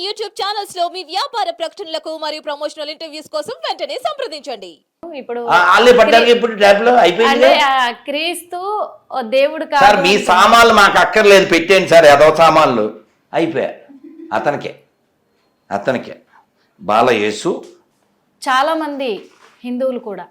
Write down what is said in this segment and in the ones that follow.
YouTube channels లో మీ వ్యాపార ప్రకటనలకు మరియు ప్రమోషనల్ ఇంటర్వ్యూస్ కోసం వెంటనే సంప్రదించండి. ఇప్పుడు వాళ్ళే పడ్డానికి ఇప్పుడు ట్యాప్ లో అయిపోయింది. క్రీస్తు దేవుడు సార్ కాదు. మీ సామాన్లు మాకు అక్కర్లేదు, పెట్టేయండి సార్. ఏదో సామాన్లు అయిపోయా. అతనికే బాలయేసు. చాలా మంది హిందువులు కూడా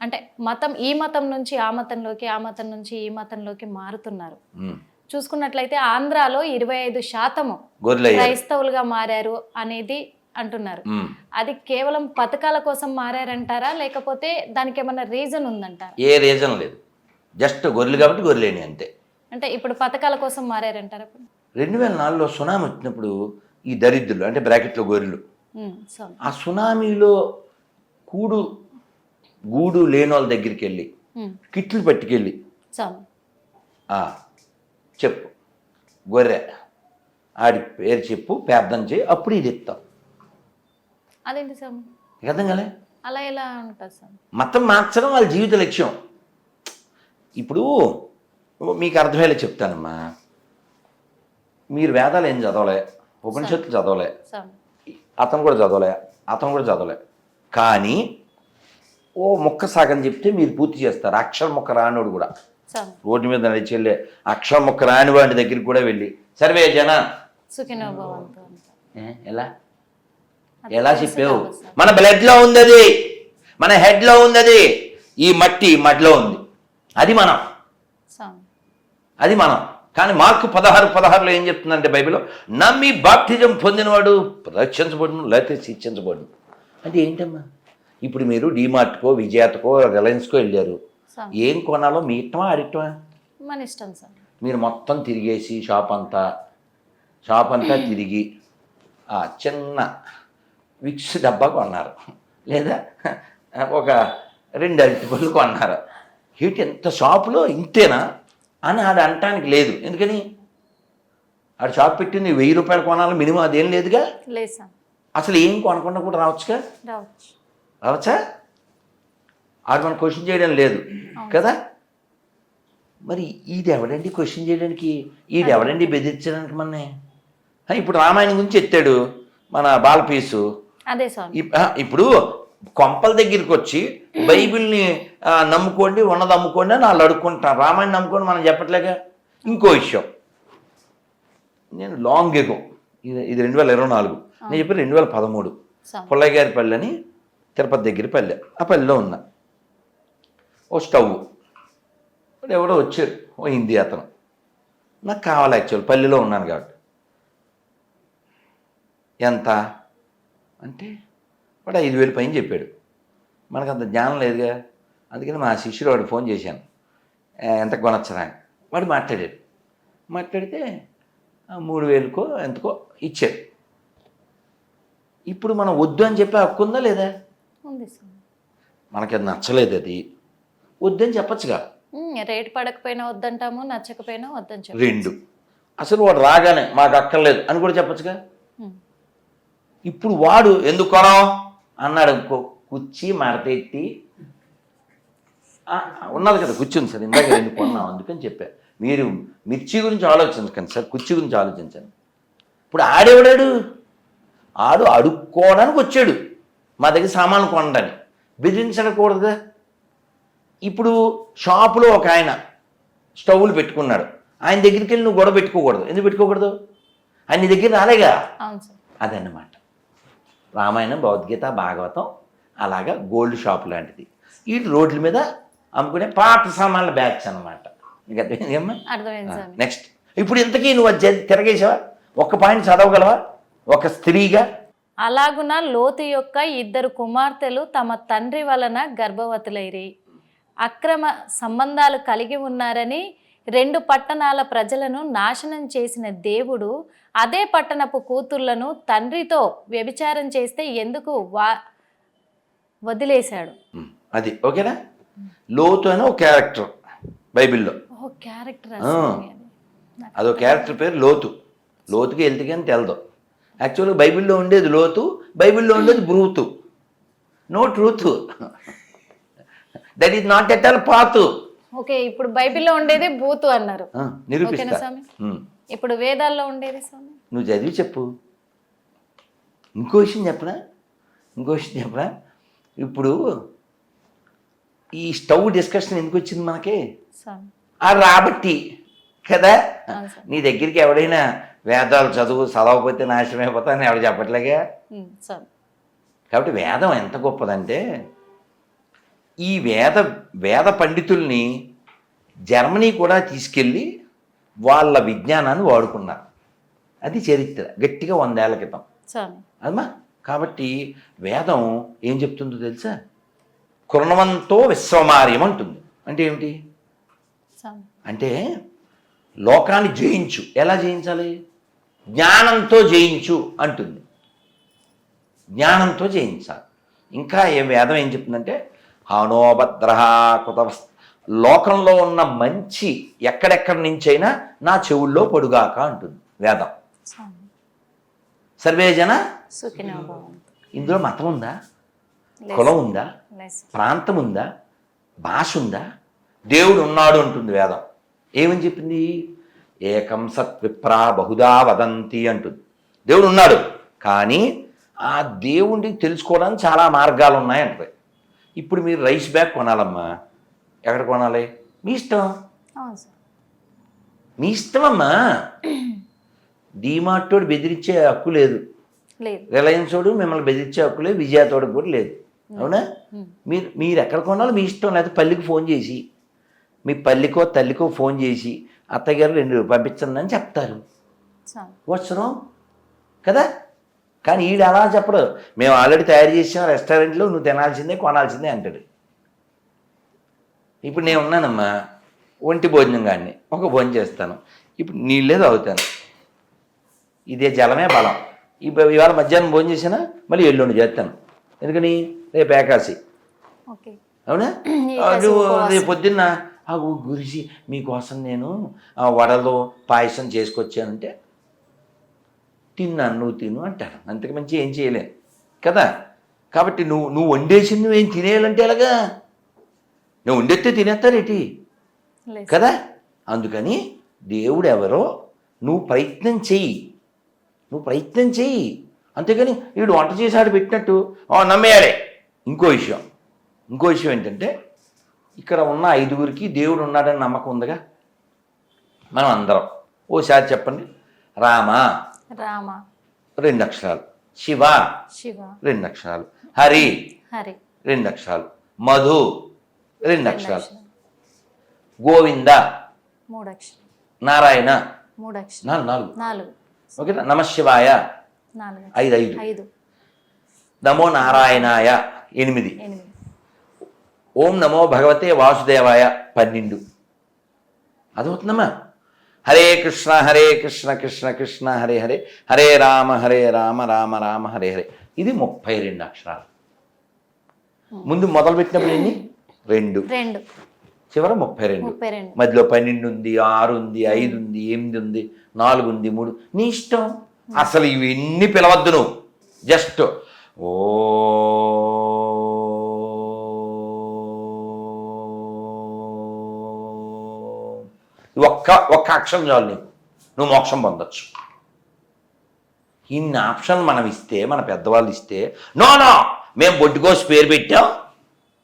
అంటే మతం, ఈ మతం నుంచి ఆ మతంలోకి, ఆ మతం నుంచి ఈ మతంలోకి మారుతున్నారు. చూసుకున్నట్లయితే ఆంధ్రాలో 25% క్రైస్తవులుగా మారారు అనేది అంటున్నారు. అది కేవలం పథకాల కోసం మారారంటారా, లేకపోతే దానికి ఏమన్నా రీజన్ ఉందంటారా? ఏ రీజన్ లేదు, జస్ట్ గొర్రెలు కాబట్టి గొర్రెలేని అంతే. అంటే ఇప్పుడు పథకాల కోసం మారారంటారా? 2004లో సునామీ వచ్చినప్పుడు ఈ దరిద్రులు అంటే బ్రాకెట్లో గొర్రెలు ఆ సునామీలో గూడు లేని వాళ్ళ దగ్గరికి వెళ్ళి కిట్లు పట్టుకెళ్ళి చెప్పు గొర్రె ఆడి పేరు చెప్పు, ప్రార్థన చేయి, అప్పుడు ఇది ఇస్తాం. అదేంటి స్వామి? అర్థం కాలే? అలా ఎలా ఉంటుంది స్వామి? మతం మార్చడం వాళ్ళ జీవిత లక్ష్యం. ఇప్పుడు మీకు అర్థమయ్యేలా చెప్తానమ్మా. మీరు వేదాలు ఏం చదవలే, ఉపనిషత్తులు చదవలే, అతను కూడా చదవలే. కానీ ఓ మొక్క సాగని చెప్తే మీరు పూర్తి చేస్తారు. అక్షర మొక్క రానోడు కూడా రోడ్డు మీద నడిచి వెళ్ళే అక్షర మొక్క రాని వాడి దగ్గరికి కూడా వెళ్ళి సర్వే జన ఎలా చెప్పావు? మన బ్లడ్ లో ఉంది అది, మన హెడ్ లో ఉంది అది, ఈ మట్టిలో ఉంది. అది మనం. కానీ మార్కు 16:16 ఏం చెప్తుందంటే బైబిల్లో, నమ్మి బాప్టిజం పొందినవాడు రక్షించబడును, లేకపోతే శిక్షించబడును. అంటే ఏంటమ్మా? ఇప్పుడు మీరు డిమార్ట్కో, విజయాతకో, రిలయన్స్కో వెళ్ళారు. ఏం కొనాలో మీ ఇష్టమా ఆడిష్టమా? మన ఇష్టం సార్. మీరు మొత్తం తిరిగేసి షాప్ అంతా తిరిగి ఆ చిన్న విక్స్ డబ్బా కొన్నారు, లేదా ఒక 2 అరటిపళ్ళు కొన్నారు. ఏంటి ఎంత షాపులో ఇంతేనా అని ఆడు అనటానికి లేదు. ఎందుకని ఆడు షాప్ పెట్టింది 1000 రూపాయలు కొనాలి మినిమం, అదేం లేదుగా. అసలు ఏం కొనకుండా కూడా రావచ్చుగా. రావచ్చా? ఆడు మనం క్వశ్చన్ చేయడం లేదు కదా. మరి ఇది ఎవడండి క్వశ్చన్ చేయడానికి, ఈడు ఎవడండి బెదిరించడానికి మనని? ఇప్పుడు రామాయణం గురించి ఎత్తాడు మన బాలపీసు. ఇప్పుడు కొంపల దగ్గరికి వచ్చి బైబిల్ని నమ్ముకోండి, ఉన్నది అమ్ముకోండి అని వాళ్ళు అడుక్కుంటారు. రామాయణం నమ్ముకోండి మనం చెప్పట్లేగా. ఇంకో విషయం, నేను లాంగ్ ఎగో, ఇది 2024, నేను చెప్పి 2013 పుల్లయ్య గారి పల్లె అని తిరుపతి దగ్గర పల్లె. ఆ పల్లెలో ఉన్నా. ఓ స్టవ్ ఎవడో వచ్చారు, ఓ హిందీ అతను. నాకు కావాలి యాక్చువల్, పల్లెలో ఉన్నాను కాబట్టి. ఎంత అంటే వాడు 5000 పైన చెప్పాడు. మనకు అంత జ్ఞానం లేదుగా. అందుకని మా శిష్యుడు వాడు ఫోన్ చేశాను, ఎంత కొనొచ్చరా అని. వాడు మాట్లాడితే 3000కో ఎంతకో ఇచ్చాడు. ఇప్పుడు మనం వద్దు అని చెప్పి హక్కు ఉందా లేదా? మనకి అది నచ్చలేదు, అది వద్దని చెప్పచ్చుగా. రేటు పడకపోయినా వద్దంటాము, నచ్చకపోయినా వద్దని చెప్పు. 2 అసలు వాడు రాగానే మాకు అక్కర్లేదు అని కూడా చెప్పచ్చుగా. ఇప్పుడు వాడు ఎందుకు కొనం అన్నాడు. కుర్చీ మడతెట్టి ఉన్నది కదా, కుర్చీ ఉంది సార్, ఇందాక ఎందుకు కొన్నాం అందుకని చెప్పా. మీరు మిర్చి గురించి ఆలోచించకండి సార్, కుర్చీ గురించి ఆలోచించండి. ఇప్పుడు ఆడు అడుక్కోవడానికి వచ్చాడు మా దగ్గర సామాను కొనడానికి, బెదిరించకూడదుగా. ఇప్పుడు షాపులో ఒక ఆయన స్టవ్లు పెట్టుకున్నాడు, ఆయన దగ్గరికి వెళ్ళి నువ్వు గొడవ పెట్టుకోకూడదు. ఎందుకు పెట్టుకోకూడదు? ఆయన నీ దగ్గర రాలేగా. అదన్నమాట రామాయణం, భగవద్గీత, భాగవతం అలాగా గోల్డ్ షాప్ లాంటిది. ఈ రోడ్ల మీద అమ్ముకునే పాత సామాన్ల బ్యాచ్ అనమాట. నీకు అర్థమైందమ్మా? నెక్స్ట్, ఇప్పుడు ఇంతకీ నువ్వు తిరగేసావా? ఒక్క పాయింట్ చదవగలవా ఒక స్త్రీగా? అలాగున లోతు యొక్క 2 కుమార్తెలు తమ తండ్రి వలన గర్భవతులైరి అక్రమ సంబంధాలు కలిగి ఉన్నారని 2 పట్టణాల ప్రజలను నాశనం చేసిన దేవుడు అదే పట్టణపు కూతుళ్లను తండ్రితో వ్యభిచారం చేస్తే ఎందుకు వదిలేశాడు? అది ఓకేనా? లోతు అని ఒక క్యారెక్టర్ బైబిల్లో. అదో క్యారెక్టర్ పేరు లోతు. లోతుకి వెళ్తే కానీ తెలదు. యాక్చువల్గా బైబిల్లో ఉండేది లోతు, బైబిల్లో ఉండేది బ్రూతు. No truth, that is not at all పాతు. ఓకే, ఇప్పుడు బైబిల్లో ఉండేది బూతు అన్నారు. నిరూపిస్తా. ఇప్పుడు వేదాల్లో ఉండేది స్వామి నువ్వు చదివి చెప్పు. ఇంకో విషయం చెప్పనా ఇప్పుడు ఈ స్టవ్ డిస్కషన్ ఎందుకు వచ్చింది మనకి? స్వామి. ఆ రాబట్టి కదా. అవును సార్. నీ దగ్గరికి ఎవడైనా వేదాలు చదవకపోతే నాశనం అయిపోతా అని ఎవడు చెప్పట్లేగా. స్వామి. కాబట్టి వేదం ఎంత గొప్పదంటే ఈ వేద పండితుల్ని జర్మనీ కూడా తీసుకెళ్ళి వాళ్ళ విజ్ఞానాన్ని వాడుకున్నారు. అది చరిత్ర గట్టిగా 100 ఏళ్ల క్రితం స్వామి. అమ్మా. కాబట్టి వేదం ఏం చెప్తుందో తెలుసా? కృణవంతో విశ్వమార్యం అంటుంది. అంటే ఏమిటి? స్వామి. అంటే లోకాన్ని జయించు. ఎలా జయించాలి? జ్ఞానంతో జయించు అంటుంది. జ్ఞానంతో జయించాలి. ఇంకా వేదం ఏం చెప్తుందంటే హానోభద్ర కృత లోకంలో ఉన్న మంచి ఎక్కడెక్కడి నుంచైనా నా చెవుల్లో పొడుగాక అంటుంది వేదం. స్వామి. సర్వేజన సుఖినో భవంతు. ఇందులో మతం ఉందా? కులం ఉందా? లేదు. ప్రాంతం ఉందా? భాష ఉందా? దేవుడు ఉన్నాడు అంటుంది వేదం. ఏమని చెప్పింది? ఏకం సత్ విప్రా బహుదా వదంతి అంటుంది. దేవుడు ఉన్నాడు, కానీ ఆ దేవుడిని తెలుసుకోవడానికి చాలా మార్గాలు ఉన్నాయంటారు. ఇప్పుడు మీరు రైస్ బ్యాగ్ కొనాలమ్మా, ఎక్కడ కొనాలి? మీ ఇష్టం. అవును సార్. మీ ఇష్టమమ్మా. డీమార్టోడు బెదిరించే హక్కు లేదు, లేదు. రిలయన్స్ తోడు మిమ్మల్ని బెదిరించే హక్కు లేదు, విజయతోడు కూడా లేదు. అవునా? మీరు ఎక్కడ కొనాలో మీ ఇష్టం. లేకపోతే పల్లికి ఫోన్ చేసి, మీ పల్లికో తల్లికో ఫోన్ చేసి అత్తగారు 2 పంపించండి అని చెప్తారు. వచ్చరం కదా. కానీ ఈడు అలా చెప్పడు. మేము ఆల్రెడీ తయారు చేసాం రెస్టారెంట్లో, నువ్వు తినాల్సిందే కొనాల్సిందే అంటాడు. ఇప్పుడు నేను ఉన్నానమ్మా, ఒంటి భోజనం కానీ ఒక భోజనం చేస్తాను. ఇప్పుడు నీళ్ళే తాగుతాను. ఇదే జలమే బలం. ఇవాళ మధ్యాహ్నం భోజనం చేసినా మళ్ళీ ఎల్లుండి చేస్తాను. ఎందుకని? రేపు ఏకాశి. ఓకే. అవునా? రేపు పొద్దున్న గురిసి మీకోసం నేను వడలో పాయసం చేసుకొచ్చానంటే తిన్నాను, నువ్వు తిను అంటాను. అంతకు మంచి ఏం చేయలేను కదా. కాబట్టి నువ్వు వండేసి నువ్వేం తినేయాలంటే ఎలాగా? నువ్వు వండేస్తే తినేస్తారేటి కదా. అందుకని దేవుడు ఎవరో నువ్వు ప్రయత్నం చెయ్యి. అంతేగాని వీడు వంట చేసాడు పెట్టినట్టు నమ్మేయాలి. ఇంకో విషయం ఏంటంటే ఇక్కడ ఉన్న 5గురికి దేవుడు ఉన్నాడని నమ్మకం ఉందిగా. మనం అందరం ఓసారి చెప్పండి. రామ 2 అక్షరాలు, శివ 2 అక్షరాలు, హరి 2 అక్షరాలు, మధు 2 అక్షరాలు, గోవింద 3 అక్షరాలు, నారాయణ 3 అక్షరాలు, 4. ఓకేనా? నమశివాయ 5, నమో నారాయణాయ 8, ఓం నమో భగవతే వాసుదేవాయ 12. అదవుతుందమ్మా. హరే కృష్ణ కృష్ణ కృష్ణ హరే హరే, హరే రామ రామ రామ హరే హరే. ఇది 32 అక్షరాలు. ముందు మొదలుపెట్టినప్పుడు ఎన్ని? 2, చివర 32. మధ్యలో 12 ఉంది, 6 ఉంది, 5 ఉంది, 8 ఉంది, 4 ఉంది, 3. నీ ఇష్టం. అసలు ఇవన్నీ పిలవద్దు నువ్వు. జస్ట్ ఓ ఒక్క అక్షరం చాలు నీకు, నువ్వు మోక్షం పొందొచ్చు. ఇన్ని ఆప్షన్లు మనం ఇస్తే, మన పెద్దవాళ్ళు ఇస్తే, నో మేము బొడ్డుకోసి పేరు పెట్టాం,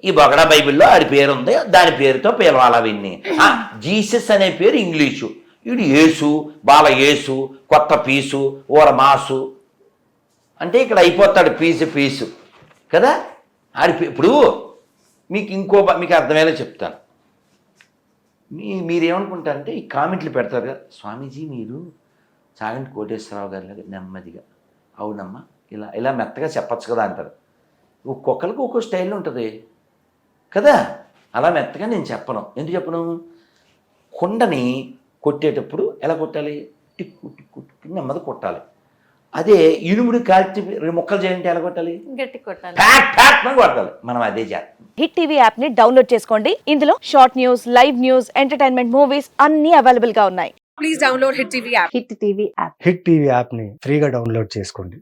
ఈ బొగడా బైబిల్లో ఆడి పేరు ఉంది, దాని పేరుతో పిలవాలా విన్ని. జీసస్ అనే పేరు ఇంగ్లీషు, వీడు యేసు, బాల యేసు, కొత్త పీసు, ఊర మాసు అంటే ఇక్కడ అయిపోతాడు పీసు కదా. ఇప్పుడు మీకు అర్థమయ్యేలా చెప్తాను. మీరేమనుకుంటారంటే ఈ కామెంట్లు పెడతారు కదా, స్వామీజీ మీరు చాగంటి కోటేశ్వరరావు గారిలాగా నెమ్మదిగా, అవునమ్మా ఇలా మెత్తగా చెప్పచ్చు కదా అంటారు. ఒక్కొక్కరికి ఒక్కో స్టైల్ ఉంటుంది కదా. అలా మెత్తగా నేను చెప్పను. ఎందుకు చెప్పను? కొండని కొట్టేటప్పుడు ఎలా కొట్టాలి? టిక్కు టిక్కు టిక్కు నెమ్మది కొట్టాలి. అదే ఇనుముడు కాల్చి 2 ముక్కలు చేయంటే ఎలా కొట్టాలి? గట్టి కొట్టాలి, కొట్టాలి. మనం అదే చేస్తాం. హిట్ టీవీ యాప్ ని డౌన్లోడ్ చేసుకోండి. ఇందులో short news, live news, entertainment movies అన్ని అవైలబుల్ గా ఉన్నాయి. Please download Hit TV app. Hit TV app. Hit TV యాప్ని ఫ్రీగా డౌన్లోడ్ చేసుకోండి.